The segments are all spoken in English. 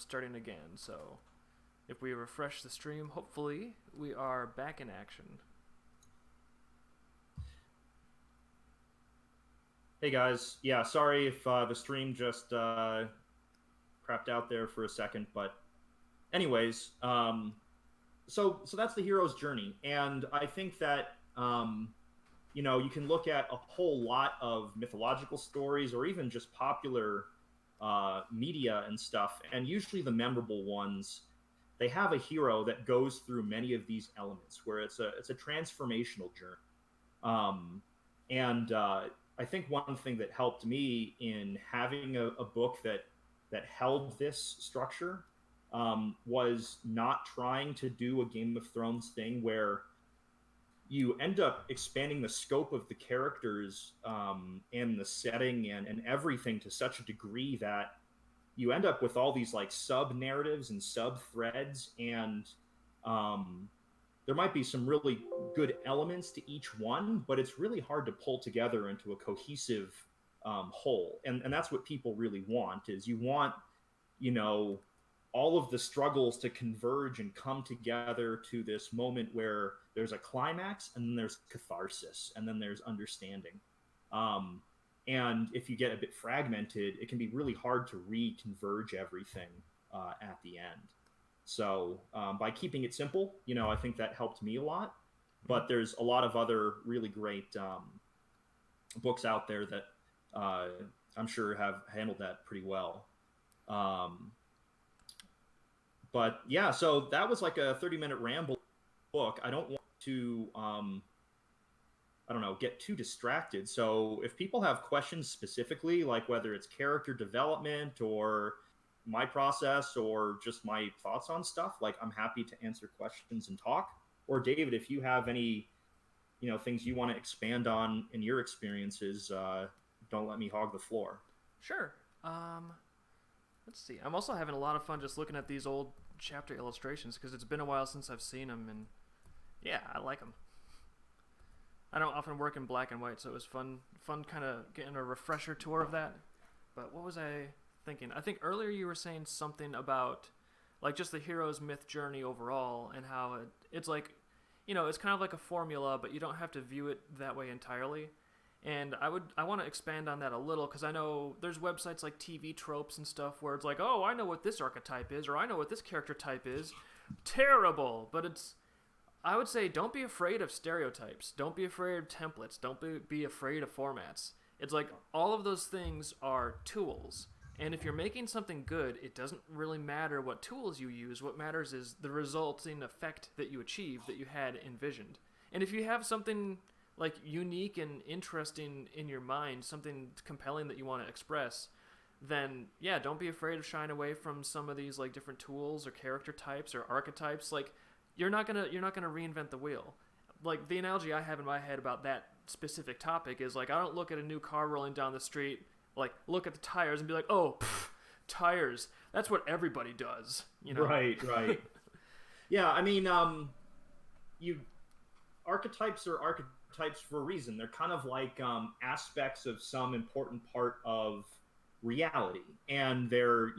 starting again. So if we refresh the stream, hopefully we are back in action. Hey guys, yeah, sorry if the stream just crapped out there for a second, but anyways, so that's the hero's journey, and I think that you can look at a whole lot of mythological stories or even just popular media and stuff, and usually the memorable ones, they have a hero that goes through many of these elements where it's a transformational journey. Um, and I think one thing that helped me in having a book that held this structure was not trying to do a Game of Thrones thing where you end up expanding the scope of the characters and the setting and everything to such a degree that you end up with all these like sub narratives and sub threads, and um, there might be some really good elements to each one, but it's really hard to pull together into a cohesive whole. And that's what people really want is you want, you know, all of the struggles to converge and come together to this moment where there's a climax and then there's catharsis and then there's understanding. Um, and if you get a bit fragmented, it can be really hard to reconverge everything at the end. So by keeping it simple, I think that helped me a lot. Mm-hmm. But there's a lot of other really great books out there that uh, I'm sure have handled that pretty well. Um, but yeah, so that was like a 30-minute ramble book. I don't want to, I don't know, get too distracted. So if people have questions specifically, like whether it's character development or my process or just my thoughts on stuff, like I'm happy to answer questions and talk. Or David, if you have any, things you want to expand on in your experiences, don't let me hog the floor. Sure. Um, let's see. I'm also having a lot of fun just looking at these old chapter illustrations because it's been a while since I've seen them, and yeah, I like them. I don't often work in black and white, so it was fun kind of getting a refresher tour of that. But what was I thinking? I think earlier you were saying something about like just the hero's myth journey overall and how it's like, it's kind of like a formula, but you don't have to view it that way entirely. And I want to expand on that a little because I know there's websites like TV tropes and stuff where it's like, oh, I know what this archetype is, or I know what this character type is. Terrible, but it's I would say don't be afraid of stereotypes. Don't be afraid of templates. Don't be afraid of formats. It's like all of those things are tools. And if you're making something good, it doesn't really matter what tools you use. What matters is the resulting effect that you achieve that you had envisioned. And if you have something like unique and interesting in your mind, something compelling that you want to express, then yeah, don't be afraid of shying away from some of these like different tools or character types or archetypes. Like you're not gonna reinvent the wheel. Like the analogy I have in my head about that specific topic is like I don't look at a new car rolling down the street, like look at the tires and be like, oh, pff, tires. That's what everybody does, you know. Right, right. Yeah, I mean, you archetypes are archetypes for a reason. They're kind of like aspects of some important part of reality, and they're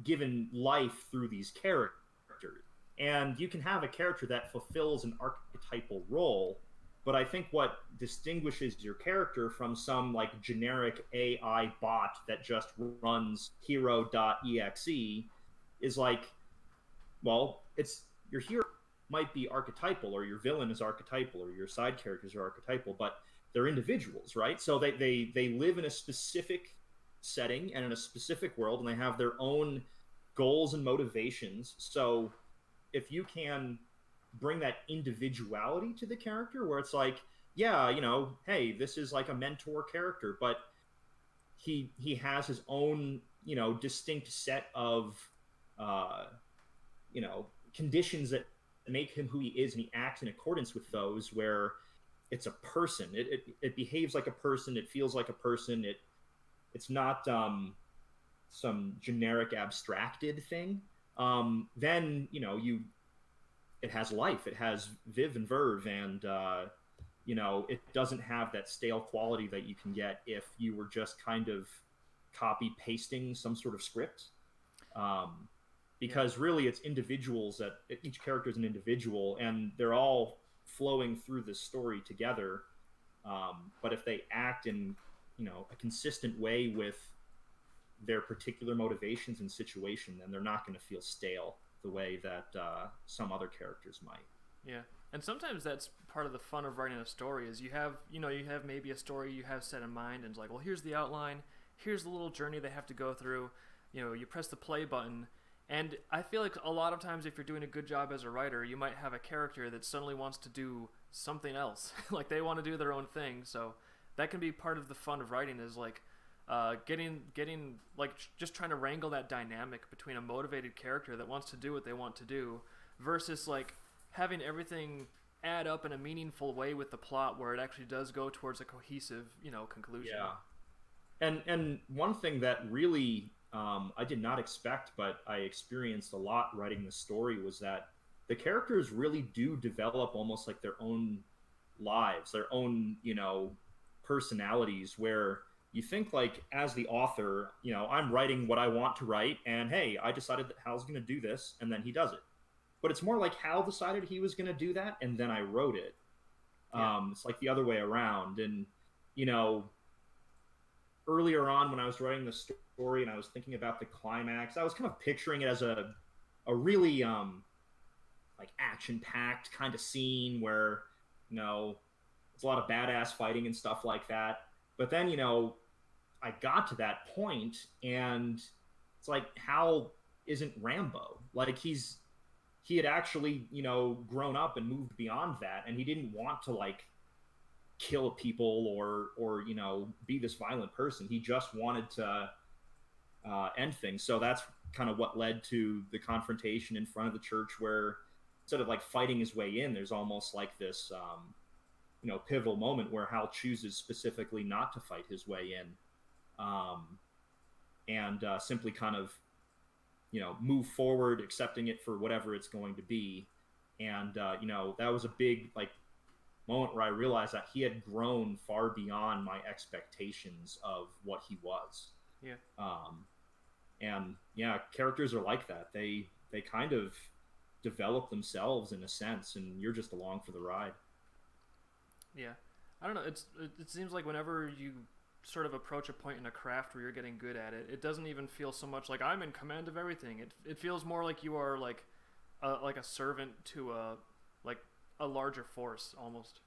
given life through these characters. And you can have a character that fulfills an archetypal role, but I think what distinguishes your character from some like generic AI bot that just runs hero.exe is like, well, it's your hero might be archetypal, or your villain is archetypal, or your side characters are archetypal, but they're individuals, right? So they live in a specific setting and in a specific world, and they have their own goals and motivations. So if you can bring that individuality to the character, where it's like, yeah, hey, this is like a mentor character, but he has his own distinct set of uh, conditions that make him who he is, and he acts in accordance with those. Where it's a person, it behaves like a person, it feels like a person, it's not some generic abstracted thing. Then it has life, it has viv and verve, and it doesn't have that stale quality that you can get if you were just kind of copy pasting some sort of script. um, Yeah. because really it's individuals that each character is an individual and they're all flowing through this story together. But if they act in, a consistent way with their particular motivations and situation, then they're not going to feel stale the way that some other characters might. Yeah. And sometimes that's part of the fun of writing a story is you have maybe a story you have set in mind and it's like, well, here's the outline, here's the little journey they have to go through. You press the play button, and I feel like a lot of times if you're doing a good job as a writer, you might have a character that suddenly wants to do something else. Like they want to do their own thing. So that can be part of the fun of writing is like getting like just trying to wrangle that dynamic between a motivated character that wants to do what they want to do versus like having everything add up in a meaningful way with the plot where it actually does go towards a cohesive, conclusion. Yeah. And one thing that really I did not expect, but I experienced a lot writing the story was that the characters really do develop almost like their own lives, their own, personalities, where you think like as the author, I'm writing what I want to write, and hey, I decided that Hal's going to do this, and then he does it. But it's more like Hal decided he was going to do that, and then I wrote it. Yeah. It's like the other way around, and you know, earlier on when I was writing the story and I was thinking about the climax, I was kind of picturing it as a really like action packed kind of scene where it's a lot of badass fighting and stuff like that. But then I got to that point and it's like Hal isn't Rambo. Like he had actually grown up and moved beyond that, and he didn't want to like kill people or be this violent person. He just wanted to end things. So that's kind of what led to the confrontation in front of the church, where instead of like fighting his way in, there's almost like this pivotal moment where Hal chooses specifically not to fight his way in, and simply kind of move forward, accepting it for whatever it's going to be. And that was a big like moment where I realized that he had grown far beyond my expectations of what he was. Yeah. And yeah, characters are like that. They kind of develop themselves in a sense, and you're just along for the ride. Yeah. I don't know. It seems like whenever you sort of approach a point in a craft where you're getting good at it, it doesn't even feel so much like I'm in command of everything. It feels more like you are like a servant to a larger force almost.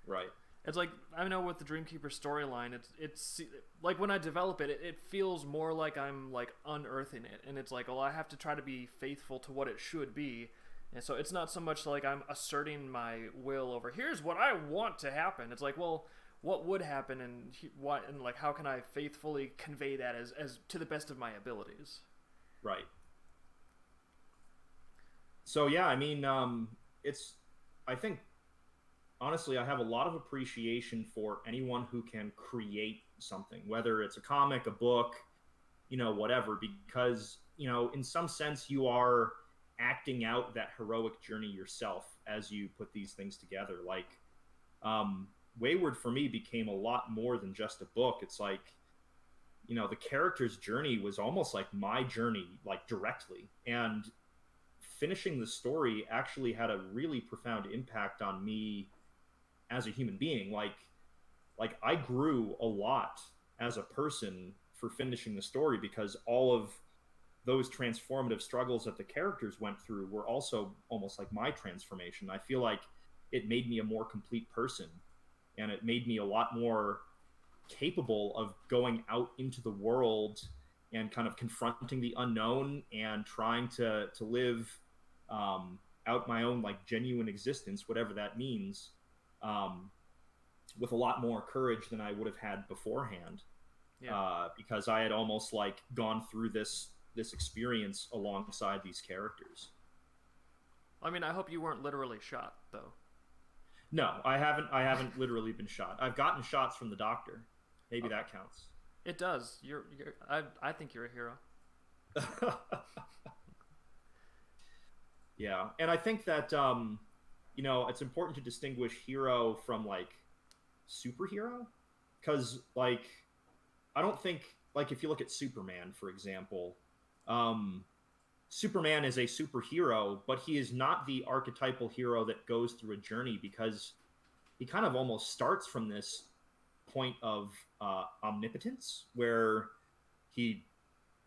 Right. It's like I know with the Dreamkeeper storyline, it's like when I develop it, it feels more like I'm like unearthing it, and it's like, well, I have to try to be faithful to what it should be, and so it's not so much like I'm asserting my will over here's what I want to happen. It's like, well, what would happen, and what, and like how can I faithfully convey that as to the best of my abilities. Right. So yeah, I mean, it's I think honestly, I have a lot of appreciation for anyone who can create something, whether it's a comic, a book, whatever, because, in some sense, you are acting out that heroic journey yourself as you put these things together. Like, Wayward for me became a lot more than just a book. It's like, the character's journey was almost like my journey, like directly. And finishing the story actually had a really profound impact on me as a human being. Like I grew a lot as a person for finishing the story, because all of those transformative struggles that the characters went through were also almost like my transformation. I feel like it made me a more complete person, and it made me a lot more capable of going out into the world and kind of confronting the unknown and trying to live out my own like genuine existence, whatever that means, with a lot more courage than I would have had beforehand. Yeah. Because I had almost like gone through this experience alongside these characters. I mean, I hope you weren't literally shot though. No, I haven't. I haven't literally been shot. I've gotten shots from the doctor. Maybe that counts. It does. I think you're a hero. Yeah, and I think that it's important to distinguish hero from like superhero, because like I don't think, like, if you look at Superman, for example, Superman is a superhero, but he is not the archetypal hero that goes through a journey, because he kind of almost starts from this point of omnipotence where he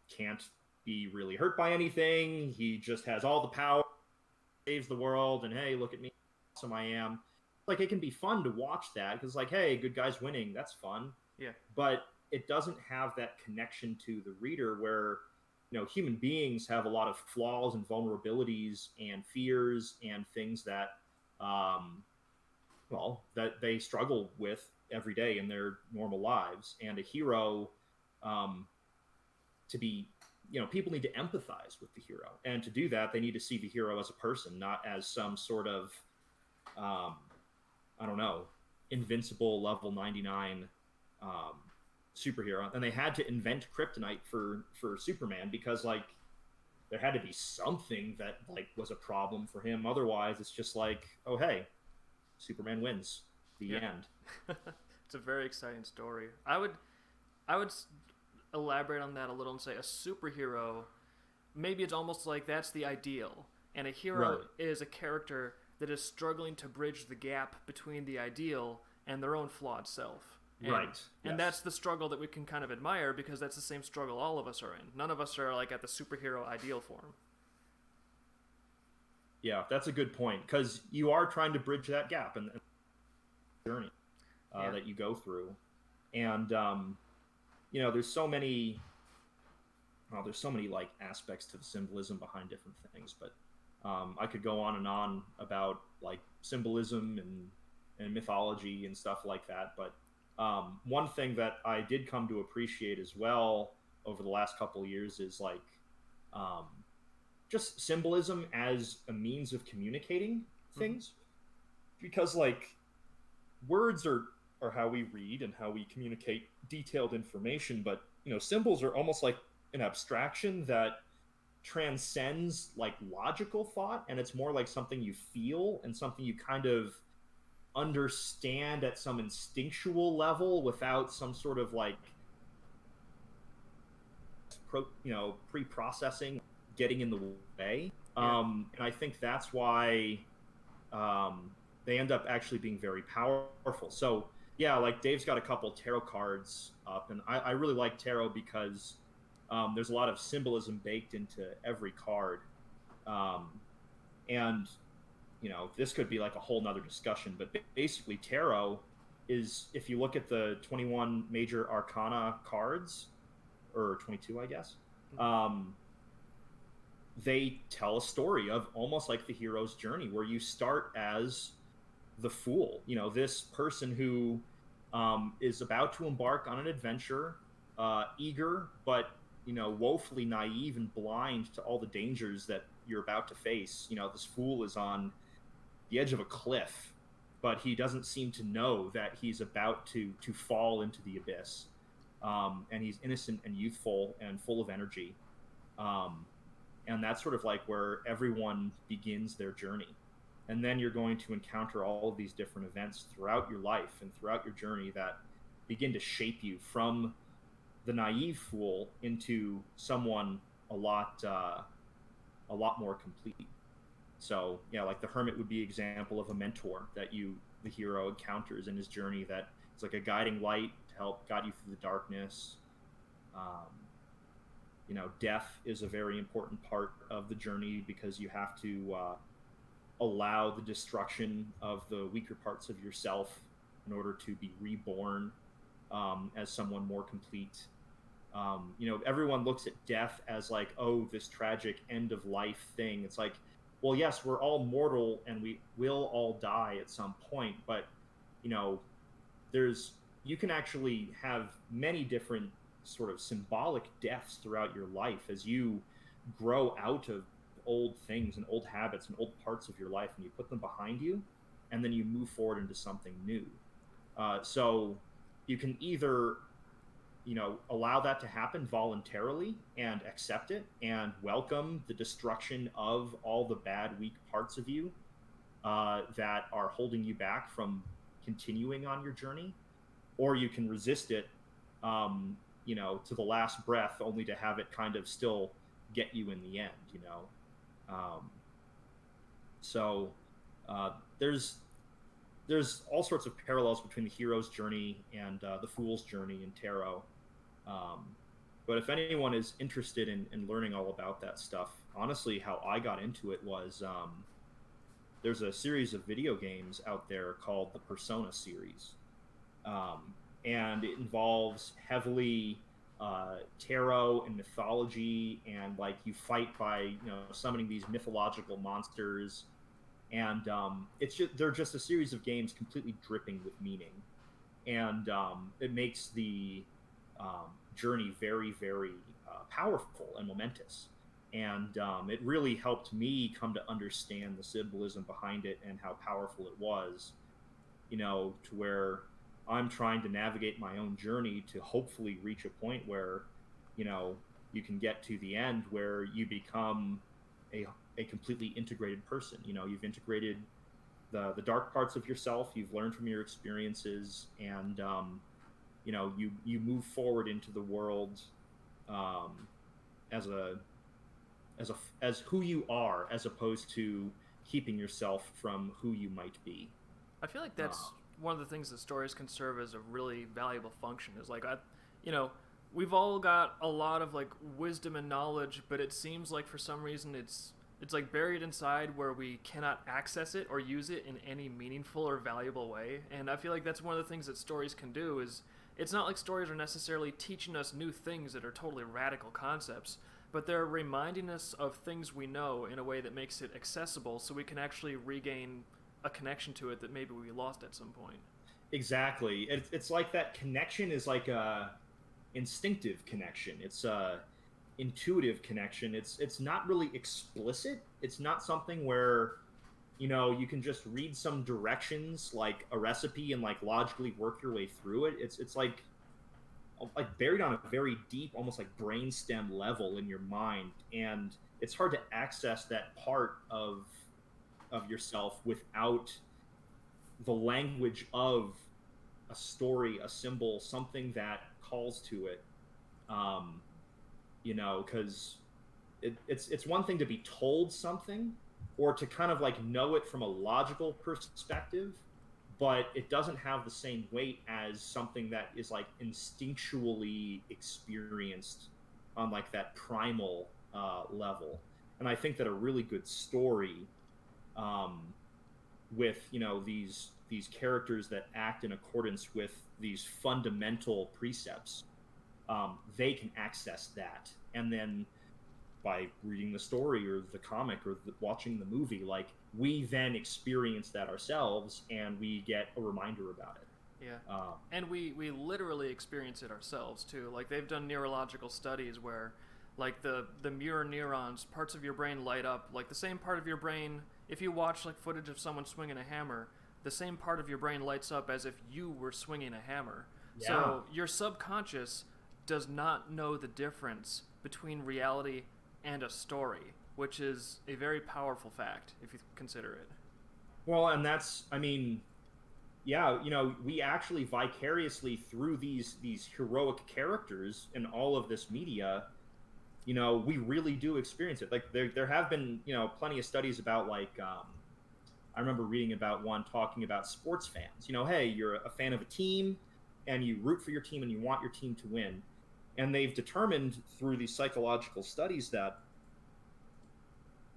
can't be really hurt by anything. He just has all the power, saves the world, and hey, look at me, how awesome I am. Like, it can be fun to watch that because, like, hey, good guy's winning. That's fun. Yeah. But it doesn't have that connection to the reader where, human beings have a lot of flaws and vulnerabilities and fears and things that, that they struggle with every day in their normal lives. And a hero, to be, people need to empathize with the hero. And to do that, they need to see the hero as a person, not as some sort of, I don't know, invincible level 99 superhero. And they had to invent kryptonite for Superman because, like, there had to be something that, like, was a problem for him. Otherwise, it's just like, oh, hey, Superman wins. The end. It's a very exciting story. I would elaborate on that a little and say a superhero, maybe it's almost like that's the ideal, and a hero is a character that is struggling to bridge the gap between the ideal and their own flawed self. And that's the struggle that we can kind of admire, because that's the same struggle all of us are in. None of us are like at the superhero ideal form. Yeah, that's a good point, because you are trying to bridge that gap and journey that you go through. And there's so many like aspects to the symbolism behind different things, but I could go on and on about like symbolism and mythology and stuff like that. But one thing that I did come to appreciate as well over the last couple of years is like just symbolism as a means of communicating things. Because like words are how we read and how we communicate detailed information, but symbols are almost like an abstraction that transcends like logical thought, and it's more like something you feel and something you kind of understand at some instinctual level without some sort of like pre-processing getting in the way. And I think that's why they end up actually being very powerful. So yeah, like Dave's got a couple tarot cards up, and I really like tarot because there's a lot of symbolism baked into every card. And this could be like a whole nother discussion, but basically tarot is, if you look at the 21 major arcana cards, or 22, I guess, they tell a story of almost like the hero's journey, where you start as the fool, this person who is about to embark on an adventure, eager, but woefully naive and blind to all the dangers that you're about to face. This fool is on the edge of a cliff, but he doesn't seem to know that he's about to fall into the abyss. And he's innocent and youthful and full of energy. And that's sort of like where everyone begins their journey. And then you're going to encounter all of these different events throughout your life and throughout your journey that begin to shape you from the naive fool into someone a lot more complete. So yeah, like the hermit would be an example of a mentor that the hero encounters in his journey, that it's like a guiding light to help guide you through the darkness. Death is a very important part of the journey, because you have to allow the destruction of the weaker parts of yourself in order to be reborn as someone more complete. Everyone looks at death as like, oh, this tragic end of life thing. It's like, well, yes, we're all mortal and we will all die at some point, but you can actually have many different sort of symbolic deaths throughout your life as you grow out of old things and old habits and old parts of your life, and you put them behind you, and then you move forward into something new. So you can either allow that to happen voluntarily and accept it and welcome the destruction of all the bad, weak parts of you that are holding you back from continuing on your journey, or you can resist it to the last breath, only to have it kind of still get you in the end, you know. Um, so there's all sorts of parallels between the hero's journey and the fool's journey in tarot. Um, but if anyone is interested in learning all about that stuff, honestly, how I got into it was there's a series of video games out there called the Persona series, um, and it involves heavily tarot and mythology, and like you fight by summoning these mythological monsters, and it's just they're just a series of games completely dripping with meaning, and it makes the journey very, very powerful and momentous. And it really helped me come to understand the symbolism behind it and how powerful it was, to where I'm trying to navigate my own journey to hopefully reach a point where, you can get to the end where you become a completely integrated person. You've integrated the dark parts of yourself, you've learned from your experiences, and you move forward into the world as who you are, as opposed to keeping yourself from who you might be. I feel like that's one of the things that stories can serve as a really valuable function. Is like we've all got a lot of like wisdom and knowledge, but it seems like for some reason it's like buried inside where we cannot access it or use it in any meaningful or valuable way. And I feel like that's one of the things that stories can do. Is it's not like stories are necessarily teaching us new things that are totally radical concepts, but they're reminding us of things we know in a way that makes it accessible, so we can actually regain a connection to it that maybe we lost at some point. Exactly. It's like that connection is like a instinctive connection. It's a intuitive connection. It's not really explicit. It's not something where you can just read some directions like a recipe and like logically work your way through it. It's like buried on a very deep, almost like brainstem level in your mind, and it's hard to access that part of yourself without the language of a story, a symbol, something that calls to it. Because it's one thing to be told something, or to kind of like know it from a logical perspective, but it doesn't have the same weight as something that is like instinctually experienced on like that primal level. And I think that a really good story, with these characters that act in accordance with these fundamental precepts, they can access that, and then by reading the story or the comic or watching the movie, like we then experience that ourselves and we get a reminder about it. Yeah. And we literally experience it ourselves too. Like they've done neurological studies where like the mirror neurons, parts of your brain light up, like the same part of your brain, if you watch like footage of someone swinging a hammer, the same part of your brain lights up as if you were swinging a hammer. Yeah. So your subconscious does not know the difference between reality and a story, which is a very powerful fact if you consider it. Well, and that's, I mean, yeah, we actually vicariously through these heroic characters in all of this media, we really do experience it. Like there have been, plenty of studies about like, I remember reading about one talking about sports fans. Hey, you're a fan of a team and you root for your team and you want your team to win. And they've determined through these psychological studies that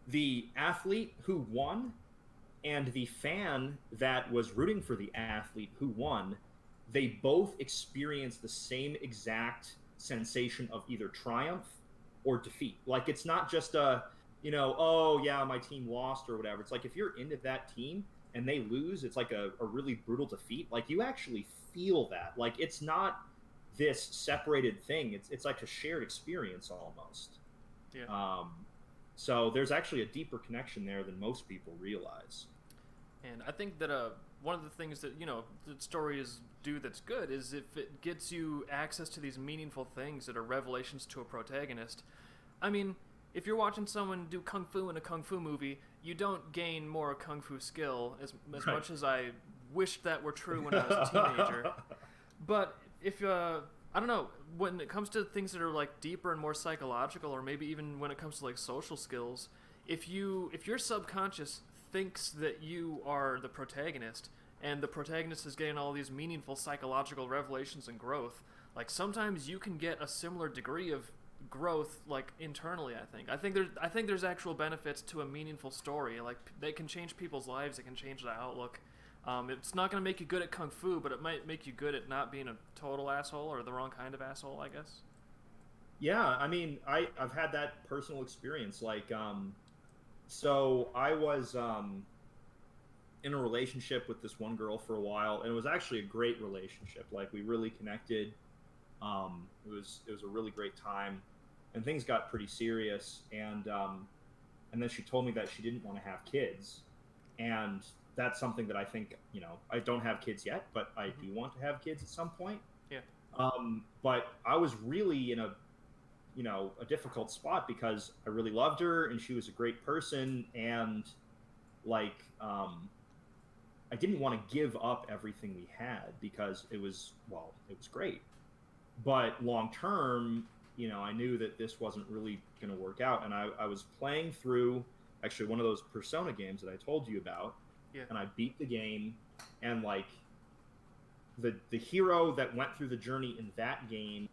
the athlete who won and the fan that was rooting for the athlete who won, they both experienced the same exact sensation of either triumph or defeat. Like it's not just a, oh yeah, my team lost or whatever. It's like if you're into that team and they lose, it's like a really brutal defeat. Like you actually feel that. Like it's not this separated thing. It's like a shared experience almost. Yeah. So there's actually a deeper connection there than most people realize. And I think that one of the things that that stories do that's good is if it gets you access to these meaningful things that are revelations to a protagonist. I mean, if you're watching someone do kung fu in a kung fu movie, you don't gain more kung fu skill as right. much as I wished that were true when I was a teenager. But if I don't know, when it comes to things that are like deeper and more psychological, or maybe even when it comes to like social skills, if your subconscious thinks that you are the protagonist, and the protagonist is getting all these meaningful psychological revelations and growth, like sometimes you can get a similar degree of growth like internally. I think there's actual benefits to a meaningful story. Like they can change people's lives, it can change their outlook. It's not going to make you good at kung fu, but it might make you good at not being a total asshole or the wrong kind of asshole, I guess. Yeah, I mean, I've had that personal experience. Like, so I was in a relationship with this one girl for a while, and it was actually a great relationship. Like, we really connected. It was a really great time, and things got pretty serious. And then she told me that she didn't want to have kids, and that's something that I think, I don't have kids yet, but I Hmm. do want to have kids at some point. Yeah. But I was really in a difficult spot because I really loved her and she was a great person, and like I didn't want to give up everything we had because it was great, but long term, I knew that this wasn't really going to work out, and I was playing through actually one of those Persona games that I told you about, Yeah. and I beat the game, and like the hero that went through the journey in that game,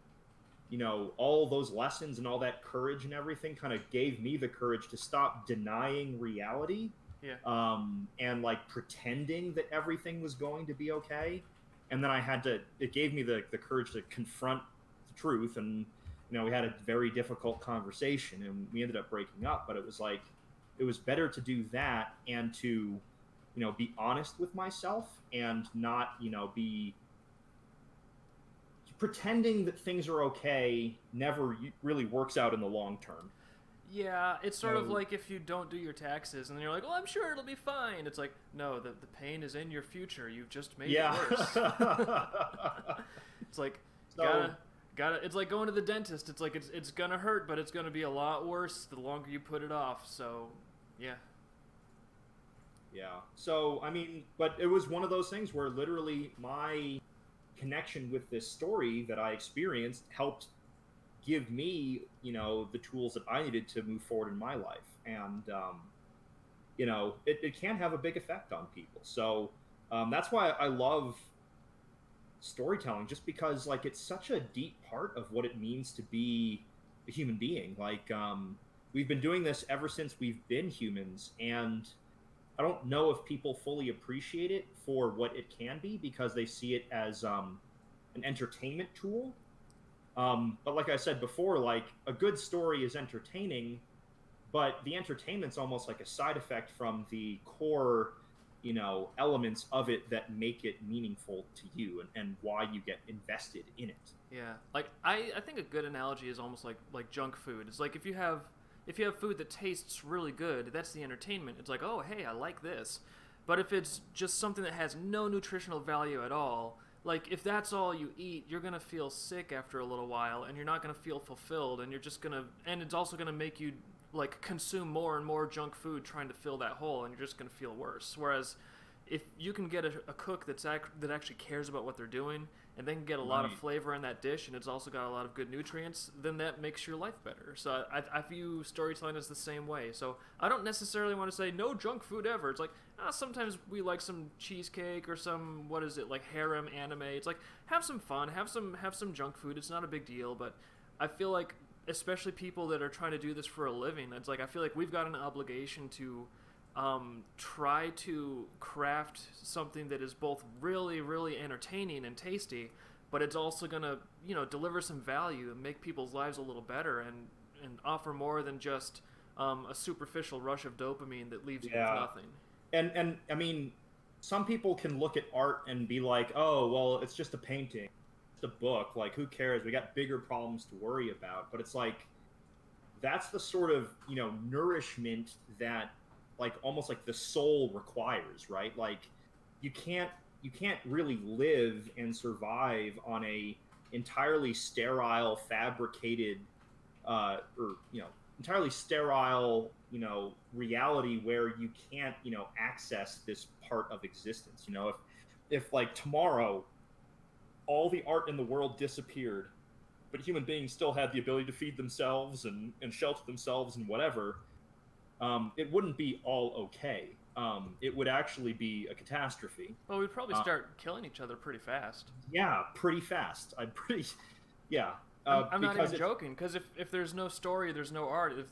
all those lessons and all that courage and everything kind of gave me the courage to stop denying reality, Yeah. and like pretending that everything was going to be okay. And then it gave me the courage to confront the truth. And, we had a very difficult conversation and we ended up breaking up. But it was like, it was better to do that and to, be honest with myself and not, be pretending that things are okay never really works out in the long term. Yeah, it's sort of So like if you don't do your taxes and then you're like, well, I'm sure it'll be fine. It's like, no, the pain is in your future. You've just made it yeah. worse. It's like, So gotta, it's like going to the dentist. It's like, it's gonna hurt, but it's gonna be a lot worse the longer you put it off. So, yeah. yeah. So I mean, but it was one of those things where literally my connection with this story that I experienced helped give me, the tools that I needed to move forward in my life. And it can have a big effect on people. So that's why I love storytelling, just because like it's such a deep part of what it means to be a human being. Like we've been doing this ever since we've been humans, and I don't know if people fully appreciate it for what it can be because they see it as an entertainment tool. But like I said before, like a good story is entertaining, but the entertainment's almost like a side effect from the core, elements of it that make it meaningful to you, and why you get invested in it. Yeah, like I think a good analogy is almost like junk food. It's like if you have food that tastes really good, that's the entertainment. It's like, oh hey, I like this. But if it's just something that has no nutritional value at all, like if that's all you eat, you're gonna feel sick after a little while, and you're not gonna feel fulfilled, and you're just gonna, and it's also gonna make you like consume more and more junk food trying to fill that hole, and you're just gonna feel worse. Whereas if you can get a cook that actually cares about what they're doing, and they can get a lot of Right. flavor in that dish, and it's also got a lot of good nutrients, then that makes your life better. So I view storytelling as the same way. So I don't necessarily want to say no junk food ever. It's like sometimes we like some cheesecake or some, what is it, like harem anime. It's like, have some fun, have some junk food. It's not a big deal. But I feel like, especially people that are trying to do this for a living, it's like I feel like we've got an obligation to try to craft something that is both really, really entertaining and tasty, but it's also gonna, deliver some value and make people's lives a little better, and offer more than just a superficial rush of dopamine that leaves you with Yeah. nothing. And I mean, some people can look at art and be like, "Oh, well, it's just a painting, it's a book. Like, who cares? We got bigger problems to worry about." But it's like that's the sort of nourishment that like almost like the soul requires, right? Like you can't you can't really live and survive on a entirely sterile fabricated or entirely sterile reality where you can't access this part of existence. If like tomorrow all the art in the world disappeared, but human beings still had the ability to feed themselves and shelter themselves and whatever, it wouldn't be all okay. It would actually be a catastrophe. Well, we'd probably start killing each other pretty fast. Yeah, pretty fast. Yeah. I'm not even joking, because if there's no story, there's no art. If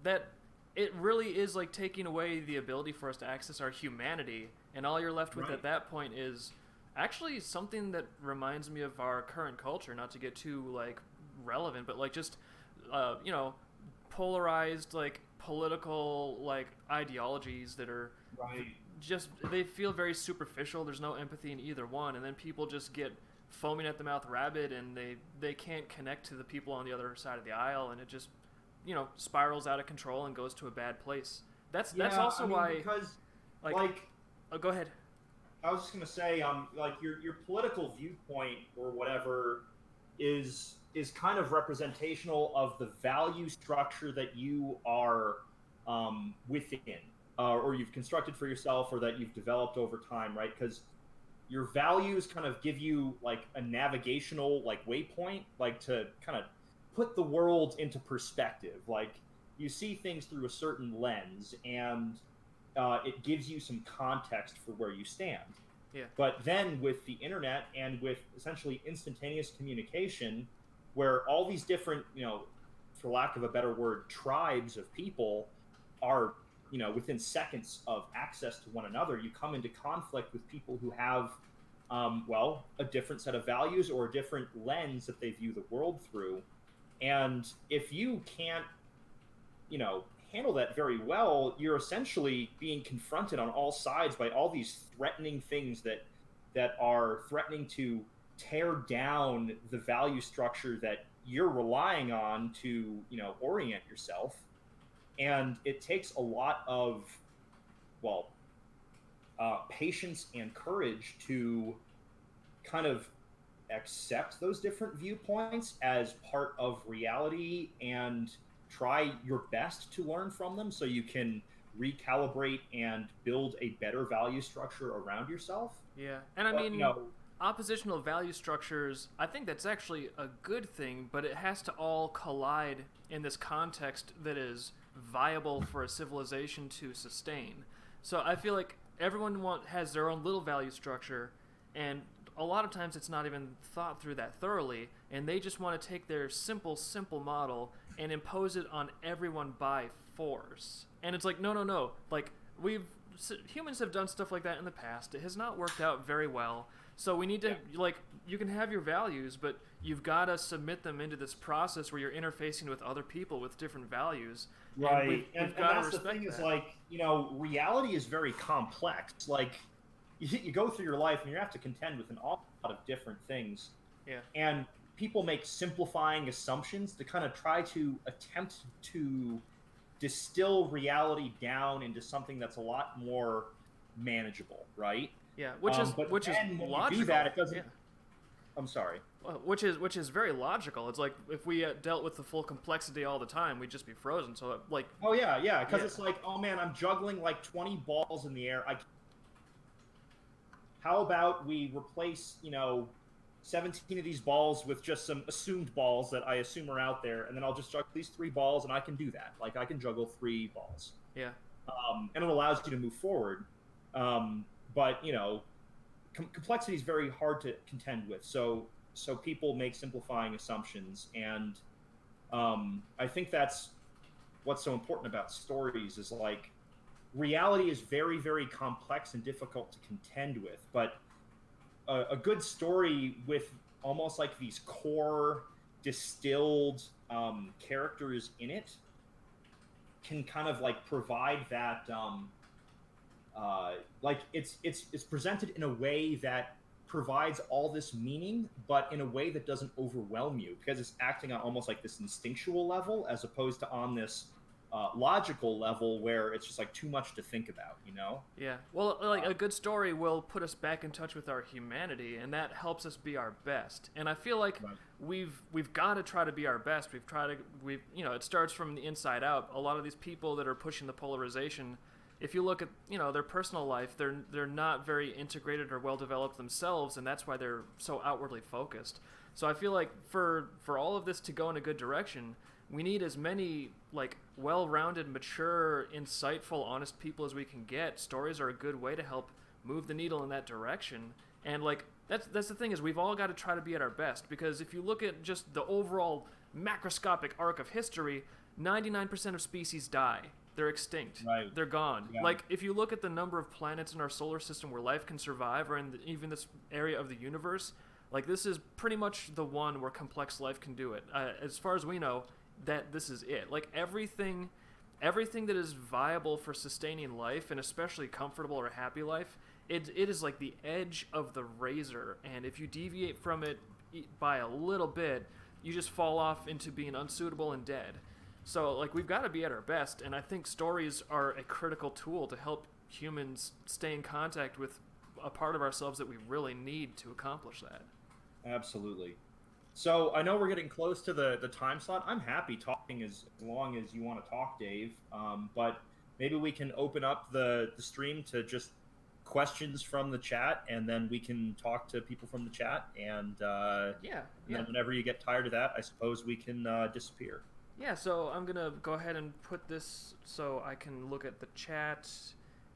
that it really is like taking away the ability for us to access our humanity, and all you're left with at that point is actually something that reminds me of our current culture. Not to get too like relevant, but like just polarized like political like ideologies that are just, they feel very superficial. There's no empathy in either one, and then people just get foaming at the mouth rabid, and they can't connect to the people on the other side of the aisle, and it just spirals out of control and goes to a bad place. That's also why, because oh, go ahead. I was just gonna say, like your political viewpoint or whatever is kind of representational of the value structure that you are within, or you've constructed for yourself, or that you've developed over time, right? Because your values kind of give you like a navigational like waypoint, like to kind of put the world into perspective. Like you see things through a certain lens, and it gives you some context for where you stand. Yeah. But then with the internet and with essentially instantaneous communication, where all these different, for lack of a better word, tribes of people are, within seconds of access to one another, you come into conflict with people who have, a different set of values or a different lens that they view the world through. And if you can't, handle that very well, you're essentially being confronted on all sides by all these threatening things that are threatening to tear down the value structure that you're relying on to, orient yourself. And it takes a lot of, patience and courage to kind of accept those different viewpoints as part of reality and try your best to learn from them so you can recalibrate and build a better value structure around yourself. Yeah. And I mean, oppositional value structures, I think that's actually a good thing, but it has to all collide in this context that is viable for a civilization to sustain. So I feel like everyone has their own little value structure, and a lot of times it's not even thought through that thoroughly, and they just want to take their simple model and impose it on everyone by force. And it's like, no. Like, humans have done stuff like that in the past. It has not worked out very well. So we need to, you can have your values, but you've got to submit them into this process where you're interfacing with other people with different values. Right. And that's the thing that. Is reality is very complex. Like, you go through your life and you have to contend with an awful lot of different things. Yeah. And people make simplifying assumptions to kind of try to attempt to distill reality down into something that's a lot more manageable, right? Yeah, which is logical. When you do that, it doesn't. Yeah. I'm sorry. Well, which is very logical. It's like if we dealt with the full complexity all the time, we'd just be frozen. So like. Oh yeah, because it's like, oh man, I'm juggling like 20 balls in the air. How about we replace 17 of these balls with just some assumed balls that I assume are out there, and then I'll just juggle these 3 balls, and I can do that. Like I can juggle 3 balls. Yeah. And it allows you to move forward. But complexity is very hard to contend with. So people make simplifying assumptions, and I think that's what's so important about stories is like reality is very, very complex and difficult to contend with. But a good story with almost like these core distilled characters in it can kind of like provide that. It's presented in a way that provides all this meaning, but in a way that doesn't overwhelm you, because it's acting on almost like this instinctual level as opposed to on this logical level where it's just like too much to think about, Yeah. Well, like a good story will put us back in touch with our humanity, and that helps us be our best. And I feel like we've got to try to be our best. It starts from the inside out. A lot of these people that are pushing the polarization, if you look at, their personal life, they're not very integrated or well developed themselves, and that's why they're so outwardly focused. So I feel like for all of this to go in a good direction, we need as many like well-rounded, mature, insightful, honest people as we can get. Stories are a good way to help move the needle in that direction. And like that's the thing, is we've all got to try to be at our best, because if you look at just the overall macroscopic arc of history, 99% of species die. They're extinct. Right. They're gone. Yeah. Like, if you look at the number of planets in our solar system where life can survive, or in even this area of the universe, like, this is pretty much the one where complex life can do it. As far as we know, that this is it. Like, everything that is viable for sustaining life, and especially comfortable or happy life, it is like the edge of the razor. And if you deviate from it by a little bit, you just fall off into being unsuitable and dead. So, like, we've got to be at our best, and I think stories are a critical tool to help humans stay in contact with a part of ourselves that we really need to accomplish that. Absolutely. So I know we're getting close to the time slot. I'm happy talking as long as you want to talk, Dave. But maybe we can open up the stream to just questions from the chat, and then we can talk to people from the chat. And then whenever you get tired of that, I suppose we can disappear. Yeah, so I'm going to go ahead and put this so I can look at the chat,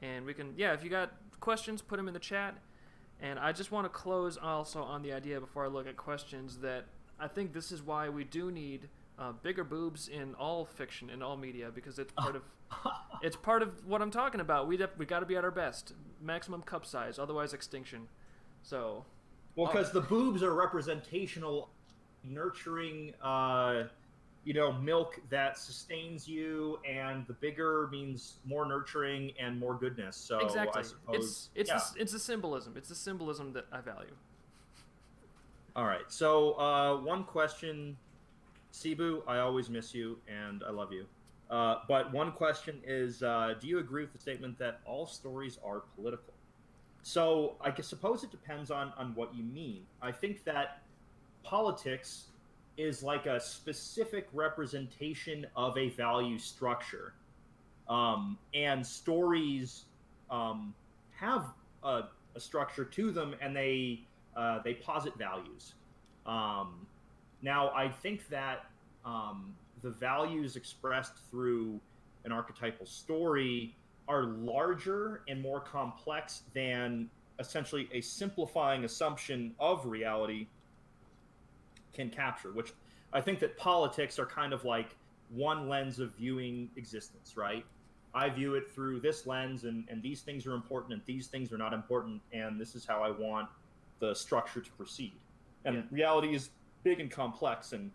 and we can, if you got questions, put them in the chat. And I just want to close also on the idea, before I look at questions, that I think this is why we do need bigger boobs in all fiction, in all media, because it's part of what I'm talking about. We got to be at our best. Maximum cup size, otherwise extinction. So, because the boobs are representational, nurturing, milk that sustains you, and the bigger means more nurturing and more goodness. So exactly. I suppose it's the symbolism. It's the symbolism that I value. All right. So one question, Cebu, I always miss you and I love you. But one question is, do you agree with the statement that all stories are political? So I suppose it depends on what you mean. I think that politics is like a specific representation of a value structure. And stories have a structure to them, and they posit values. Now, I think that the values expressed through an archetypal story are larger and more complex than essentially a simplifying assumption of reality can capture, which I think that politics are kind of like one lens of viewing existence, right? I view it through this lens, and these things are important and these things are not important, and this is how I want the structure to proceed. And reality is big and complex, and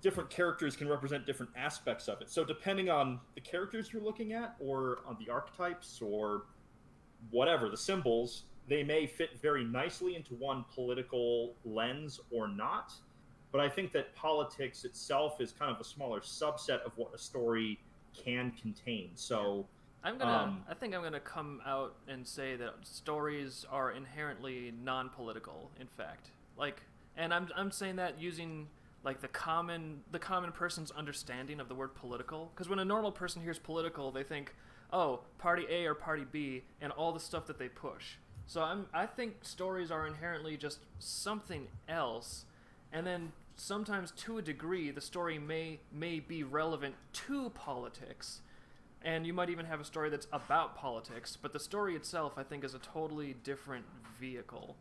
different characters can represent different aspects of it. So depending on the characters you're looking at, or on the archetypes, or whatever, the symbols, they may fit very nicely into one political lens or not. But I think that politics itself is kind of a smaller subset of what a story can contain. So I think I'm gonna come out and say that stories are inherently non-political, in fact. Like, and I'm saying that using like the common person's understanding of the word political, because when a normal person hears political, they think, oh, party A or party B, and all the stuff that they push. So I think stories are inherently just something else, and then sometimes, to a degree, the story may be relevant to politics, and you might even have a story that's about politics, but the story itself, I think, is a totally different vehicle.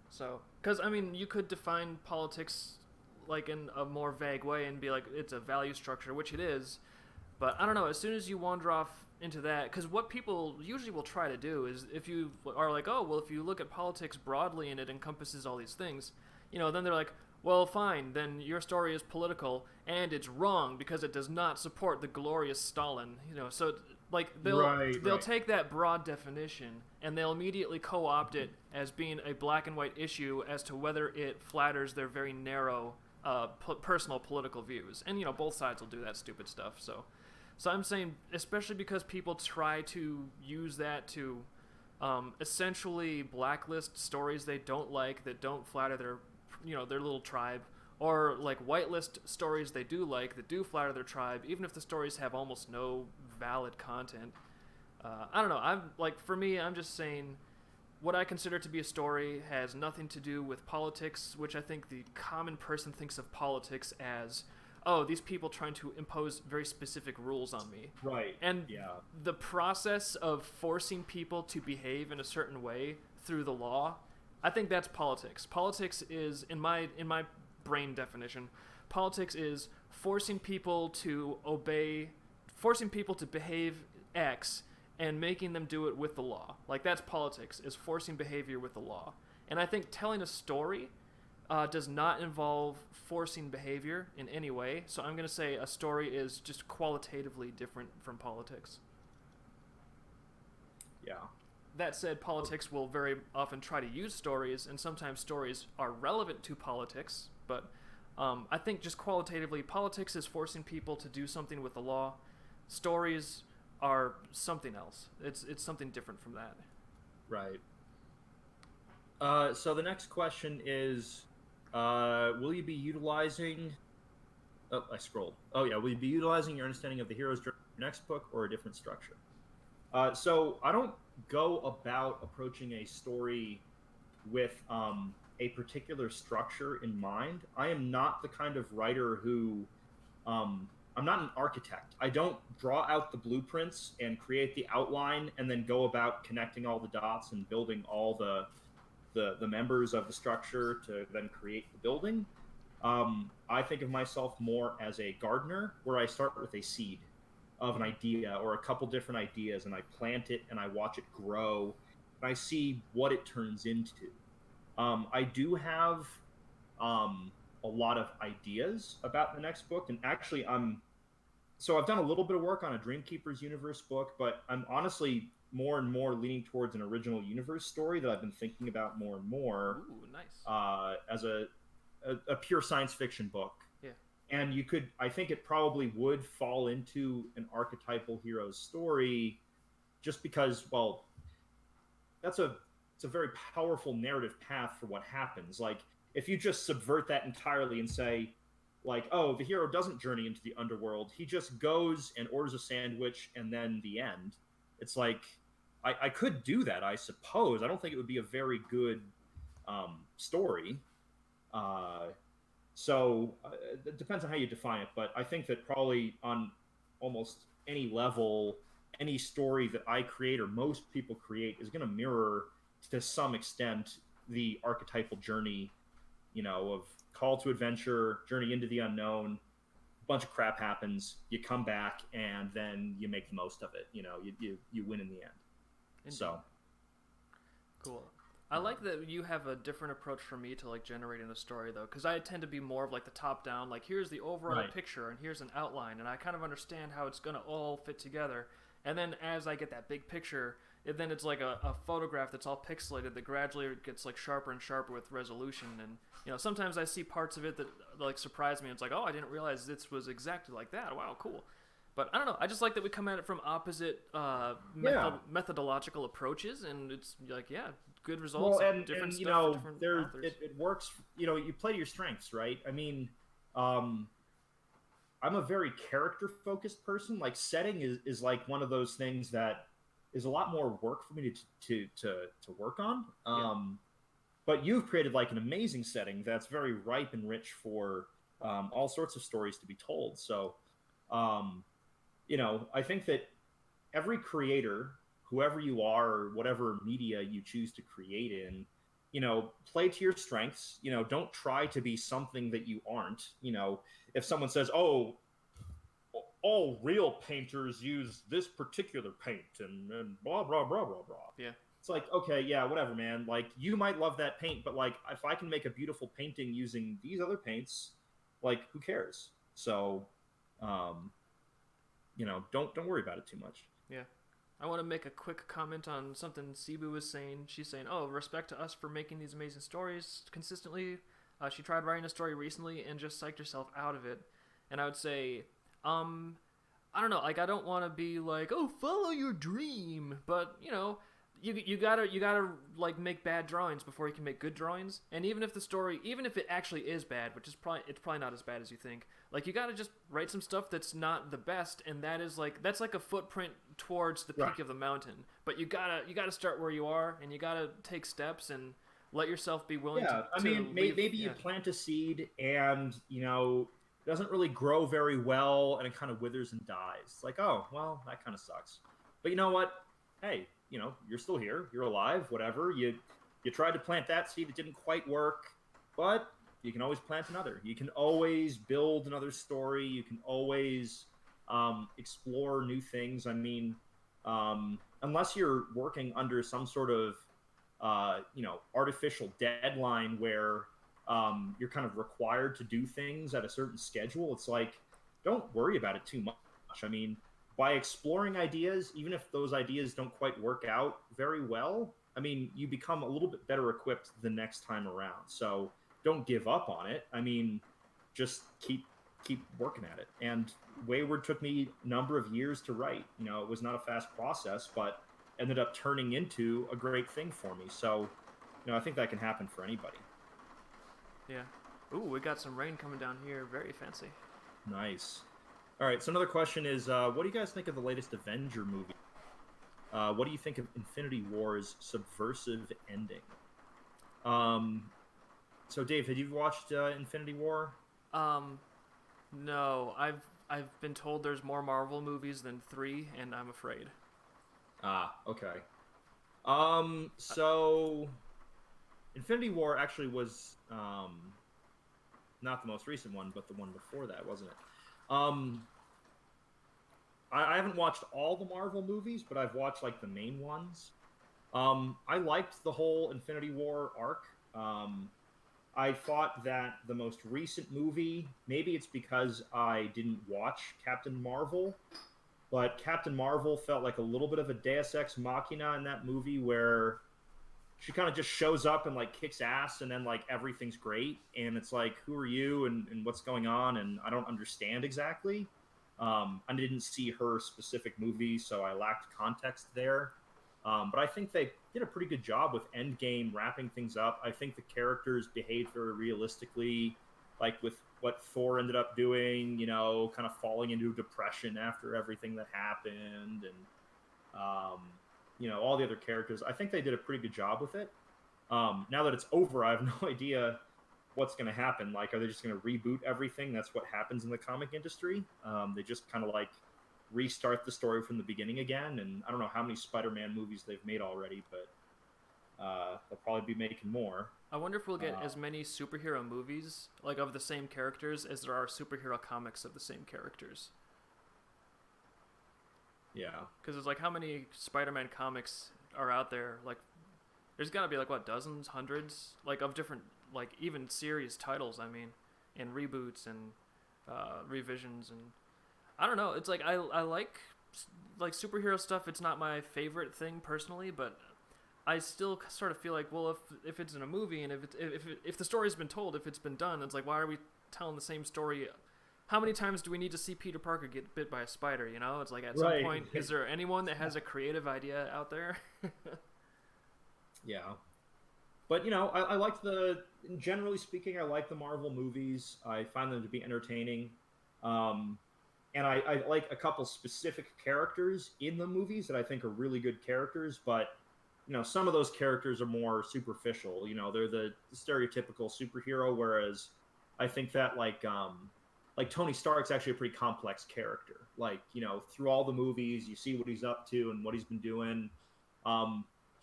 So, because, I mean, you could define politics like in a more vague way and be like, it's a value structure, which it is, but I don't know, as soon as you wander off into that, because what people usually will try to do is, if you are like, oh, well, if you look at politics broadly and it encompasses all these things, then they're like, well, fine, then your story is political and it's wrong because it does not support the glorious Stalin. So like they'll take that broad definition and they'll immediately co-opt it as being a black and white issue as to whether it flatters their very narrow personal political views. And both sides will do that stupid stuff. So I'm saying, especially because people try to use that to essentially blacklist stories they don't like, that don't flatter their little tribe, or like whitelist stories they do like that do flatter their tribe, even if the stories have almost no valid content. I don't know. I'm like, for me, I'm just saying what I consider to be a story has nothing to do with politics, which I think the common person thinks of politics as, oh, these people trying to impose very specific rules on me. Right. And Yeah. the process of forcing people to behave in a certain way through the law, I think that's politics. Politics is, in my brain definition, politics is forcing people to obey, forcing people to behave X and making them do it with the law. Like, that's politics, is forcing behavior with the law. And I think telling a story does not involve forcing behavior in any way. So I'm going to say a story is just qualitatively different from politics. Yeah. That said, politics will very often try to use stories, and sometimes stories are relevant to politics. But I think just qualitatively, politics is forcing people to do something with the law. Stories are something else. It's something different from that. Right. So the next question is, will you be utilizing... Oh, I scrolled. Oh, yeah. Will you be utilizing your understanding of the hero's journey in your next book or a different structure? So I don't go about approaching a story with a particular structure in mind. I am not the kind of writer who... I'm not an architect. I don't draw out the blueprints and create the outline and then go about connecting all the dots and building all the members of the structure to then create the building. I think of myself more as a gardener, where I start with a seed of an idea or a couple different ideas, and I plant it and I watch it grow and I see what it turns into. I do have a lot of ideas about the next book, and actually I've done a little bit of work on a Dreamkeeper's universe book, but I'm honestly more and more leaning towards an original universe story that I've been thinking about more and more. Ooh, nice. As a pure science fiction book. Yeah. And I think it probably would fall into an archetypal hero's story, just because, well, it's a very powerful narrative path for what happens. Like, if you just subvert that entirely and say, like, oh, the hero doesn't journey into the underworld, he just goes and orders a sandwich and then the end. It's like, I could do that, I suppose. I don't think it would be a very good story. It depends on how you define it, but I think that probably on almost any level, any story that I create or most people create is going to mirror to some extent the archetypal journey, of call to adventure, journey into the unknown. A bunch of crap happens, you come back, and then you make the most of it. You win in the end. Indeed. So cool. I like that you have a different approach from me to like generating a story, though, because I tend to be more of like the top down, like here's the overall picture and here's an outline, and I kind of understand how it's gonna all fit together. And then as I get that big picture, then it's like a photograph that's all pixelated that gradually gets like sharper and sharper with resolution. And sometimes I see parts of it that like surprise me. It's like, oh, I didn't realize this was exactly like that. Wow, cool. But I don't know. I just like that we come at it from opposite methodological approaches, and it's like, yeah, good results. Well, and different you stuff know, for different there authors. it works. You play to your strengths, right? I mean, I'm a very character-focused person. Like, setting is like one of those things that is a lot more work for me to work on. But you've created like an amazing setting that's very ripe and rich for all sorts of stories to be told. So, I think that every creator, whoever you are, or whatever media you choose to create in, play to your strengths. Don't try to be something that you aren't. If someone says, "Oh, all real painters use this particular paint," and blah blah blah blah blah. Yeah. It's like, okay, yeah, whatever, man. Like, you might love that paint, but like, if I can make a beautiful painting using these other paints, like, who cares? So, don't worry about it too much. Yeah. I want to make a quick comment on something Cebu was saying. She's saying, oh, respect to us for making these amazing stories consistently. She tried writing a story recently and just psyched herself out of it. And I would say, I don't know, like, I don't want to be like, oh, follow your dream. But, you gotta like make bad drawings before you can make good drawings. And even if the story, even if it actually is bad, which is probably not as bad as you think, like you gotta just write some stuff that's not the best, and that's like a footprint towards the peak Right. of the mountain. But you gotta start where you are, and you gotta take steps and let yourself be willing Yeah, I to mean, leave. maybe you Yeah, plant a seed and it doesn't really grow very well, and it kind of withers and dies. It's like, oh, well, that kind of sucks. But you know what? Hey, you're still here. You're alive. Whatever. You tried to plant that seed. It didn't quite work, but you can always plant another. You can always build another story. You can always explore new things. I mean, unless you're working under some sort of artificial deadline where you're kind of required to do things at a certain schedule. It's like, don't worry about it too much. I mean, by exploring ideas, even if those ideas don't quite work out very well, I mean, you become a little bit better equipped the next time around. So don't give up on it. I mean, just keep working at it. And Wayward took me a number of years to write. It was not a fast process, but ended up turning into a great thing for me. So, I think that can happen for anybody. yeah. Ooh, we got some rain coming down here. Very fancy. Nice. All right. So another question is, what do you guys think of the latest Avenger movie? What do you think of Infinity War's subversive ending? Um, so Dave, have you watched Infinity War? Um, no, I've been told there's more Marvel movies than 3, and I'm afraid. Ah, okay. So Infinity War actually was not the most recent one, but the one before that, wasn't it? Um, I haven't watched all the Marvel movies, but I've watched like the main ones. I liked the whole Infinity War arc. I thought that the most recent movie, maybe it's because I didn't watch Captain Marvel, but Captain Marvel felt like a little bit of a Deus Ex Machina in that movie where she kind of just shows up and like kicks ass and then like everything's great and it's like, who are you and what's going on, and I don't understand exactly. I didn't see her specific movie, so I lacked context there. But I think they did a pretty good job with Endgame wrapping things up. I think the characters behaved very realistically, like with what Thor ended up doing, kind of falling into depression after everything that happened, and all the other characters. I think they did a pretty good job with it. Now that it's over, I have no idea what's going to happen. Like, are they just going to reboot everything? That's what happens in the comic industry. They just kind of like restart the story from the beginning again. And I don't know how many Spider-Man movies they've made already, but they'll probably be making more. I wonder if we'll get as many superhero movies, like of the same characters, as there are superhero comics of the same characters. Yeah. Because it's like, how many Spider-Man comics are out there? Like, there's got to be like, what, dozens, hundreds, like of different, like even series titles. I mean, and reboots and revisions, and I don't know. It's like I like superhero stuff. It's not my favorite thing personally, but I still sort of feel like, well, if it's in a movie and if the story's been told, if it's been done, it's like, why are we telling the same story? How many times do we need to see Peter Parker get bit by a spider? It's like, at some point, is there anyone that has a creative idea out there? Yeah. But, I like generally speaking, I like the Marvel movies. I find them to be entertaining. And I like a couple specific characters in the movies that I think are really good characters, but, some of those characters are more superficial. They're the stereotypical superhero, whereas I think that, like Tony Stark's actually a pretty complex character. Like, through all the movies, you see what he's up to and what he's been doing.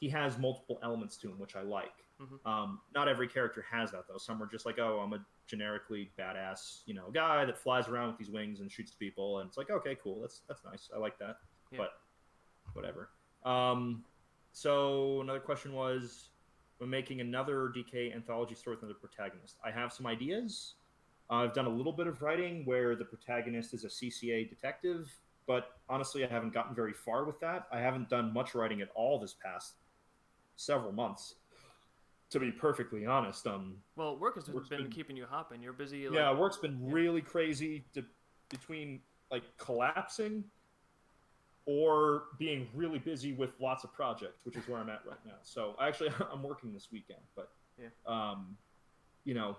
He has multiple elements to him, which I like. Mm-hmm. Not every character has that, though. Some are just like, oh, I'm a generically badass, guy that flies around with these wings and shoots people, and it's like, okay, cool, that's nice. I like that. Yeah. But whatever. So another question was, when making another DK anthology story with another protagonist, I have some ideas. I've done a little bit of writing where the protagonist is a CCA detective, but honestly, I haven't gotten very far with that. I haven't done much writing at all this past several months, to be perfectly honest. Well, work has been keeping you hopping. You're busy. Yeah, work's been really crazy between like collapsing or being really busy with lots of projects, which is where I'm at right now. So actually, I'm working this weekend, but Yeah. you know,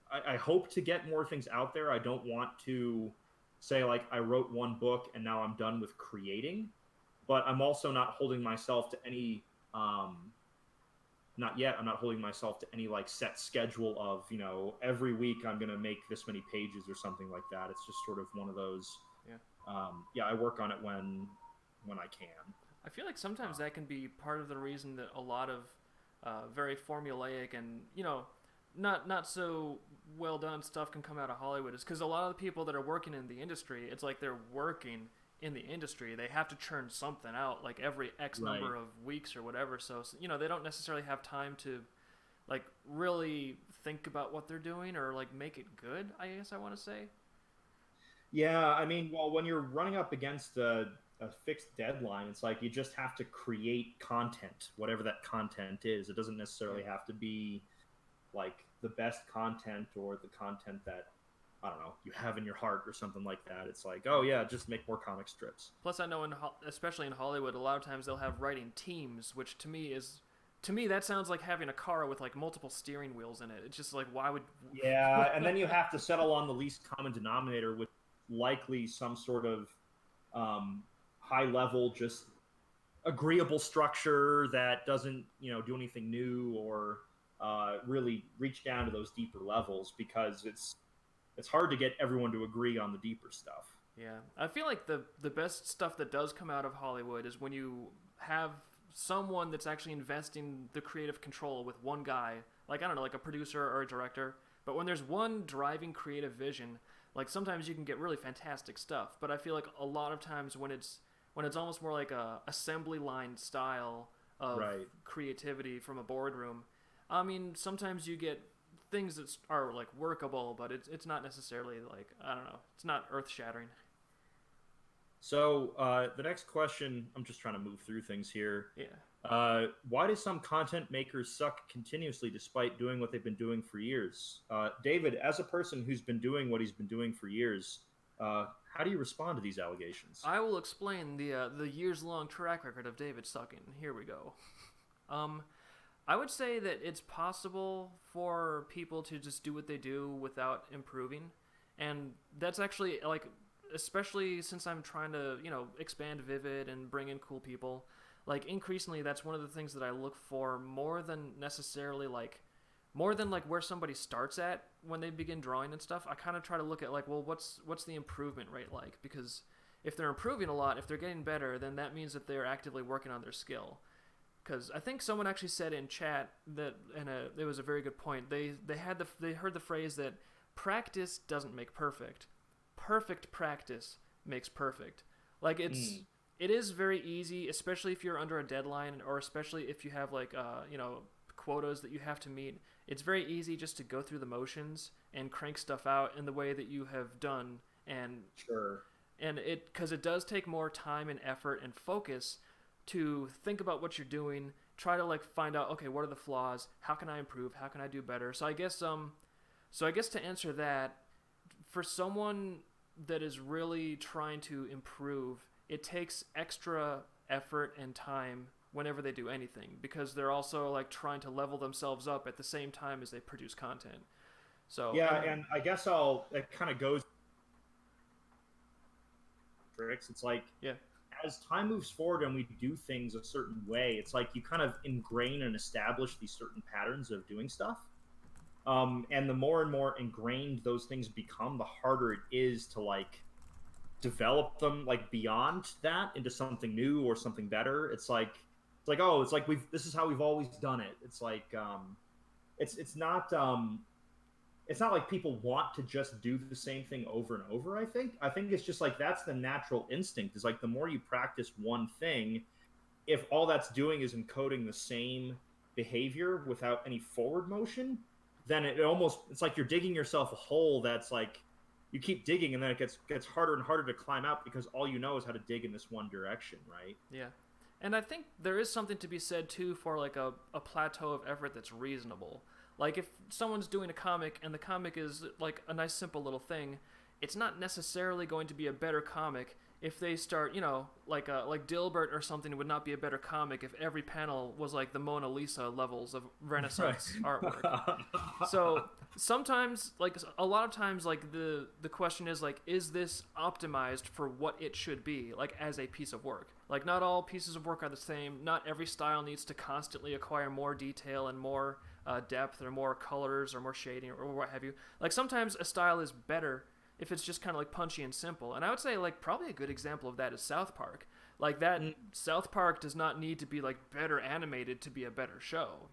I hope to get more things out there. I don't want to say like I wrote one book and now I'm done with creating, but I'm also not holding myself to any not yet. I'm not holding myself to any like set schedule of, every week I'm going to make this many pages or something like that. It's just sort of one of those. Yeah. Yeah, I work on it when I can. I feel like sometimes that can be part of the reason that a lot of very formulaic and not so well done stuff can come out of Hollywood is because a lot of the people that are working in the industry, it's like they're working in the industry. They have to churn something out like every X Right. number of weeks or whatever. So they don't necessarily have time to like really think about what they're doing or like make it good. I guess I want to say. Yeah, I mean, well, when you're running up against a fixed deadline, it's like you just have to create content, whatever that content is. It doesn't necessarily Yeah. have to be like the best content or the content that, I don't know, you have in your heart or something like that. It's like, oh yeah, just make more comic strips. Plus, I know especially in Hollywood, a lot of times they'll have writing teams, which to me that sounds like having a car with like multiple steering wheels in it. It's just like why would Yeah, and then you have to settle on the least common denominator with likely some sort of um, high level, just agreeable structure that doesn't, do anything new or really reach down to those deeper levels because it's hard to get everyone to agree on the deeper stuff. Yeah, I feel like the best stuff that does come out of Hollywood is when you have someone that's actually investing the creative control with one guy, like I don't know, like a producer or a director. But when there's one driving creative vision, like sometimes you can get really fantastic stuff. But I feel like a lot of times when it's almost more like a assembly line style of Right. creativity from a boardroom. I mean, sometimes you get things that are like workable, but it's not necessarily like I don't know, it's not earth shattering. So the next question, I'm just trying to move through things here. Yeah. Why do some content makers suck continuously despite doing what they've been doing for years? David, as a person who's been doing what he's been doing for years, how do you respond to these allegations? I will explain the years long track record of David sucking. Here we go. Um, I would say that it's possible for people to just do what they do without improving, and that's actually like, especially since I'm trying to expand Vivid and bring in cool people. Like increasingly, that's one of the things that I look for more than necessarily like more than like where somebody starts at when they begin drawing and stuff. I kind of try to look at like, well, what's the improvement rate like? Because if they're improving a lot, if they're getting better, then that means that they're actively working on their skill. Because I think someone actually said in chat that, and it was a very good point. They heard the phrase that practice doesn't make perfect. Perfect practice makes perfect. Like Mm, it is very easy, especially if you're under a deadline, or especially if you have like quotas that you have to meet. It's very easy just to go through the motions and crank stuff out in the way that you have done, and sure. because it does take more time and effort and focus to think about what you're doing, try to like find out, okay, what are the flaws, how can I improve, how can I do better. So I guess to answer that, for someone that is really trying to improve, it takes extra effort and time whenever they do anything, because they're also like trying to level themselves up at the same time as they produce content. So Yeah, and and I guess it kind of goes tricks. It's like yeah. as time moves forward and we do things a certain way, it's like you kind of ingrain and establish these certain patterns of doing stuff. And the more and more ingrained those things become, the harder it is to like develop them like beyond that into something new or something better. It's like we've this is how we've always done it. It's like it's not like people want to just do the same thing over and over. I think it's just like that's the natural instinct. Is like the more you practice one thing, if all that's doing is encoding the same behavior without any forward motion, then it's like you're digging yourself a hole that's like you keep digging and then it gets harder and harder to climb out because all you know is how to dig in this one direction, right? Yeah. And I think there is something to be said too for like a plateau of effort that's reasonable. Like if someone's doing a comic and the comic is like a nice simple little thing, it's not necessarily going to be a better comic if they start, like Dilbert or something would not be a better comic if every panel was like the Mona Lisa levels of Renaissance artwork. So sometimes, like a lot of times, like the question is like, is this optimized for what it should be, like as a piece of work? Like not all pieces of work are the same. Not every style needs to constantly acquire more detail and more depth or more colors or more shading or what have you. Like sometimes a style is better if it's just kind of like punchy and simple. And I would say like probably a good example of that is South Park. Like that South Park does not need to be like better animated to be a better show,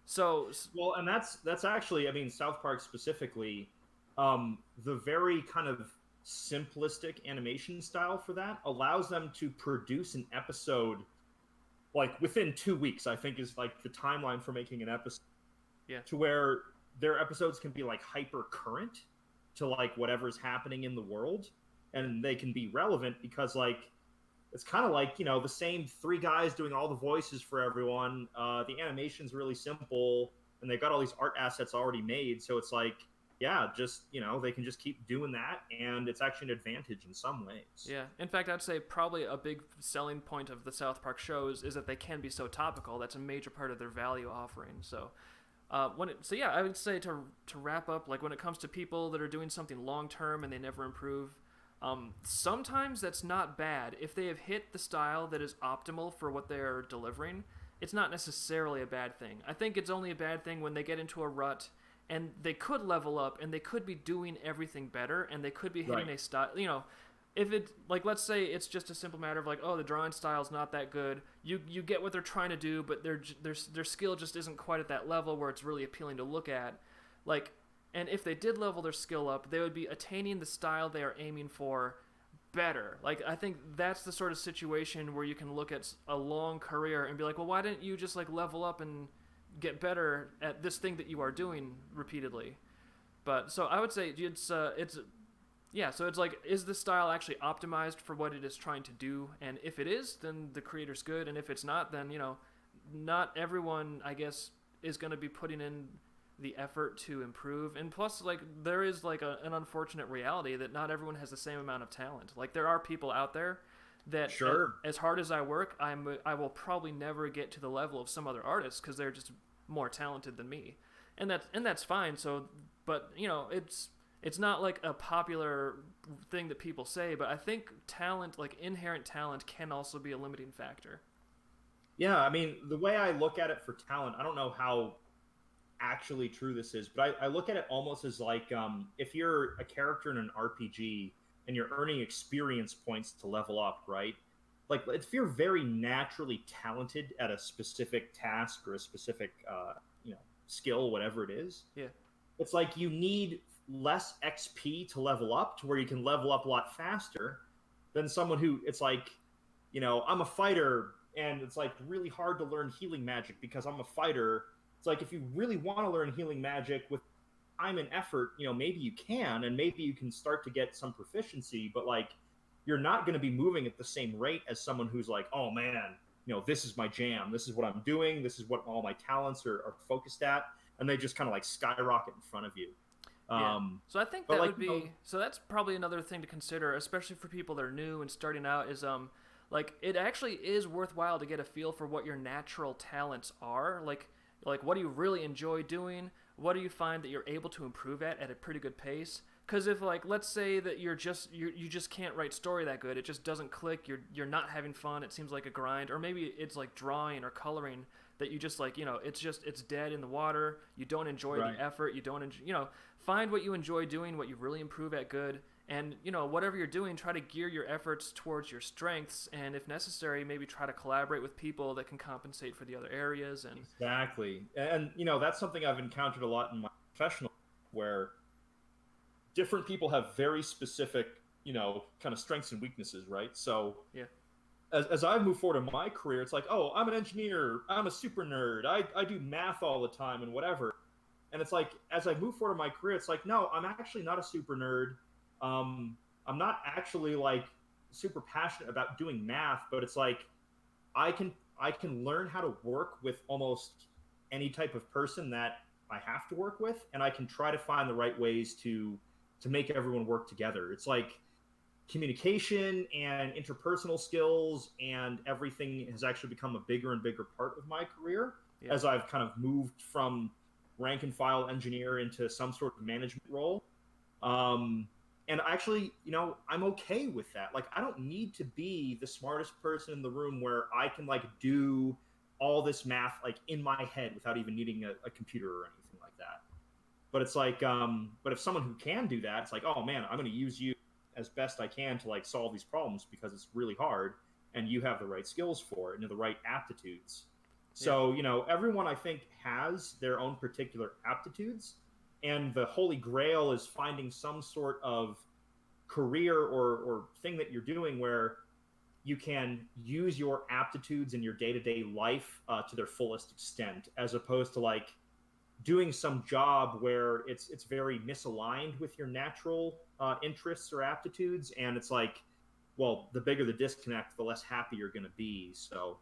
So Well, and that's actually, I mean, South Park specifically, the very kind of simplistic animation style for that allows them to produce an episode like within 2 weeks. I think is like the timeline for making an episode. Yeah. To where their episodes can be like hyper current to like whatever's happening in the world, and they can be relevant because like it's kind of like the same three guys doing all the voices for everyone. The animation's really simple, and they've got all these art assets already made, so it's like just they can just keep doing that, and it's actually an advantage in some ways. Yeah, in fact, I'd say probably a big selling point of the South Park shows is that they can be so topical. That's a major part of their value offering. So I would say to wrap up, like when it comes to people that are doing something long term and they never improve, sometimes that's not bad. If they have hit the style that is optimal for what they're delivering, it's not necessarily a bad thing. I think it's only a bad thing when they get into a rut and they could level up and they could be doing everything better and they could be hitting a style, if it, like, let's say it's just a simple matter of like, oh, the drawing style's not that good. You get what they're trying to do, but their skill just isn't quite at that level where it's really appealing to look at. Like, and if they did level their skill up, they would be attaining the style they are aiming for better. Like, I think that's the sort of situation where you can look at a long career and be like, well, why didn't you just like level up and get better at this thing that you are doing repeatedly? But so I would say so it's like, is the style actually optimized for what it is trying to do? And if it is, then the creator's good. And if it's not, then, not everyone, I guess, is going to be putting in the effort to improve. And plus, like, there is, like, an unfortunate reality that not everyone has the same amount of talent. Like, there are people out there that, as hard as I work, I will probably never get to the level of some other artists because they're just more talented than me. And that's fine. So, but, it's not like a popular thing that people say, but I think talent, like inherent talent, can also be a limiting factor. Yeah, I mean, the way I look at it for talent, I don't know how actually true this is, but I look at it almost as like if you're a character in an RPG and you're earning experience points to level up, right? Like, if you're very naturally talented at a specific task or a specific, skill, whatever it is, it's like you need less XP to level up to where you can level up a lot faster than someone who, it's like, I'm a fighter and it's like really hard to learn healing magic because I'm a fighter. It's like, if you really want to learn healing magic with time and effort, maybe you can, and maybe you can start to get some proficiency, but like, you're not going to be moving at the same rate as someone who's like, oh man, this is my jam. This is what I'm doing. This is what all my talents are focused at. And they just kind of like skyrocket in front of you. So I think that would be so that's probably another thing to consider, especially for people that are new and starting out, is like it actually is worthwhile to get a feel for what your natural talents are. Like what do you really enjoy doing? What do you find that you're able to improve at a pretty good pace? Because if, like, let's say that you just can't write story that good, it just doesn't click, you're not having fun, it seems like a grind, or maybe it's like drawing or coloring that you just like, it's dead in the water, you don't enjoy the effort, you don't enjoy, find what you enjoy doing, what you really improve at good, and, whatever you're doing, try to gear your efforts towards your strengths, and if necessary, maybe try to collaborate with people that can compensate for the other areas. And exactly. And, that's something I've encountered a lot in my professional, where different people have very specific, kind of strengths and weaknesses, right? So as I move forward in my career, it's like, oh, I'm an engineer, I'm a super nerd, I do math all the time and whatever. And it's like, as I move forward in my career, it's like, no, I'm actually not a super nerd. I'm not actually like super passionate about doing math, but it's like, I can learn how to work with almost any type of person that I have to work with, and I can try to find the right ways to to make everyone work together. It's like communication and interpersonal skills and everything has actually become a bigger and bigger part of my career Yeah. as I've kind of moved from rank and file engineer into some sort of management role. And actually, I'm okay with that. Like, I don't need to be the smartest person in the room where I can like do all this math like in my head without even needing a computer or anything like that. But it's like, but if someone who can do that, it's like, oh man, I'm going to use you as best I can to like solve these problems because it's really hard and you have the right skills for it and the right aptitudes. So, everyone I think has their own particular aptitudes, and the Holy Grail is finding some sort of career or thing that you're doing where you can use your aptitudes in your day-to-day life to their fullest extent, as opposed to like doing some job where it's very misaligned with your natural interests or aptitudes, and it's like, well, the bigger the disconnect, the less happy you're going to be. So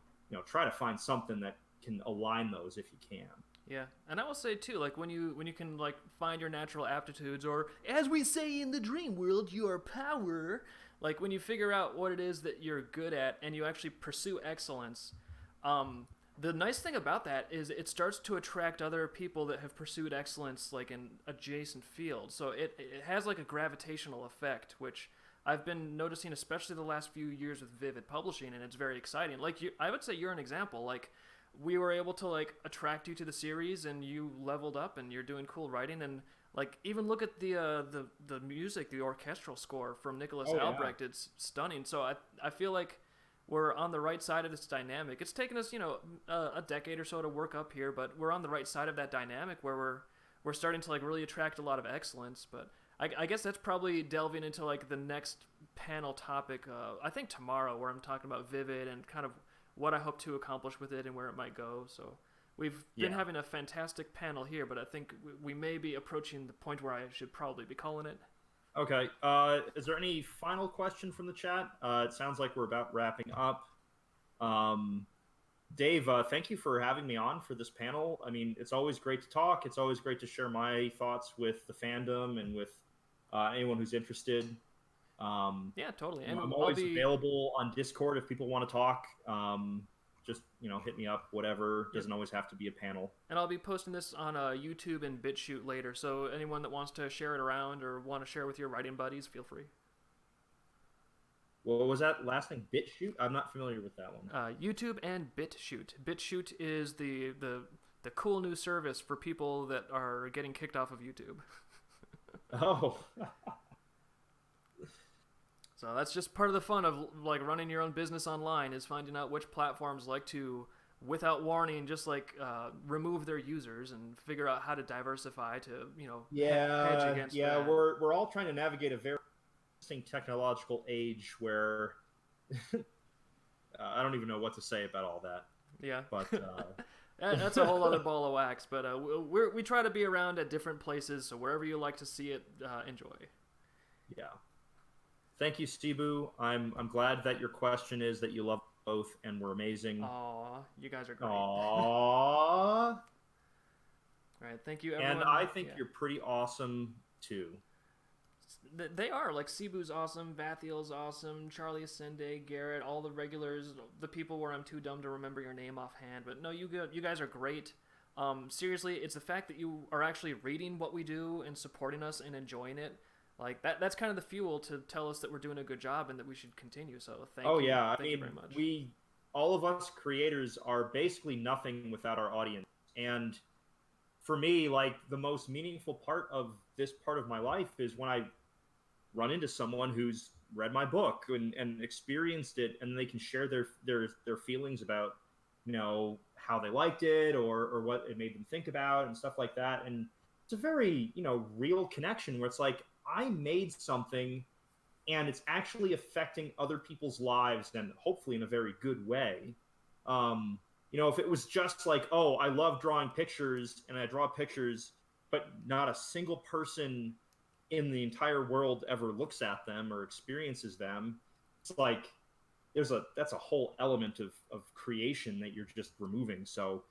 try to find something that can align those if you can. Yeah, and I will say too, like when you can like find your natural aptitudes, or as we say in the dream world, your power. Like when you figure out what it is that you're good at, and you actually pursue excellence. The nice thing about that is it starts to attract other people that have pursued excellence like in adjacent fields. So it has like a gravitational effect, which I've been noticing especially the last few years with Vivid Publishing, and it's very exciting. Like I would say you're an example. Like we were able to like attract you to the series, and you leveled up, and you're doing cool writing, and like even look at the music, the orchestral score from Nicholas Albrecht. Yeah. It's stunning. So I feel like we're on the right side of this dynamic. It's taken us, a decade or so to work up here, but we're on the right side of that dynamic where we're starting to like really attract a lot of excellence. But I guess that's probably delving into like the next panel topic. I think tomorrow, where I'm talking about Vivid and kind of what I hope to accomplish with it and where it might go. So we've been having a fantastic panel here, but I think we may be approaching the point where I should probably be calling it. Okay. Is there any final question from the chat? It sounds like we're about wrapping up. Dave, thank you for having me on for this panel. I mean, it's always great to talk. It's always great to share my thoughts with the fandom and with anyone who's interested. Yeah, totally. And I'm always available on Discord if people want to talk. Just hit me up, whatever. Doesn't always have to be a panel. And I'll be posting this on YouTube and BitChute later, so anyone that wants to share it around or want to share with your writing buddies, feel free. What was that last thing? BitChute? I'm not familiar with that one. YouTube and BitChute. BitChute is the cool new service for people that are getting kicked off of YouTube. Oh. So that's just part of the fun of like running your own business online, is finding out which platforms like to, without warning, just like remove their users and figure out how to diversify to hedge against that. We're all trying to navigate a very interesting technological age where I don't even know what to say about all that. Yeah, but that's a whole other ball of wax. But we try to be around at different places, so wherever you like to see it, enjoy. Yeah. Thank you, Stebu. I'm glad that your question is that you love both and we're amazing. Aw, you guys are great. Aww. All right, thank you, everyone. And I think you're pretty awesome, too. They are. Like, Cebu's awesome, Vathiel's awesome, Charlie Ascende, Garrett, all the regulars, the people where I'm too dumb to remember your name offhand. But no, you guys are great. Seriously, it's the fact that you are actually reading what we do and supporting us and enjoying it. Like that's kind of the fuel to tell us that we're doing a good job and that we should continue. So thank you. Thank you very much. All of us creators are basically nothing without our audience. And for me, like the most meaningful part of this part of my life is when I run into someone who's read my book and experienced it, and they can share their feelings about how they liked it or what it made them think about and stuff like that. And it's a very real connection where it's like, I made something and it's actually affecting other people's lives, and hopefully in a very good way. If it was just like, oh, I love drawing pictures and I draw pictures, but not a single person in the entire world ever looks at them or experiences them, it's like that's a whole element of creation that you're just removing. So,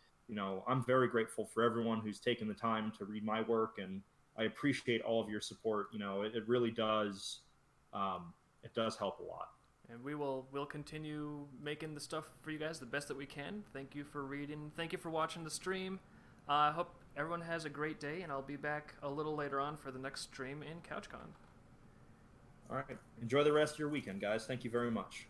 I'm very grateful for everyone who's taken the time to read my work and I appreciate all of your support. You know, it really does. It does help a lot. And we'll continue making the stuff for you guys the best that we can. Thank you for reading. Thank you for watching the stream. I hope everyone has a great day, and I'll be back a little later on for the next stream in CouchCon. All right. Enjoy the rest of your weekend, guys. Thank you very much.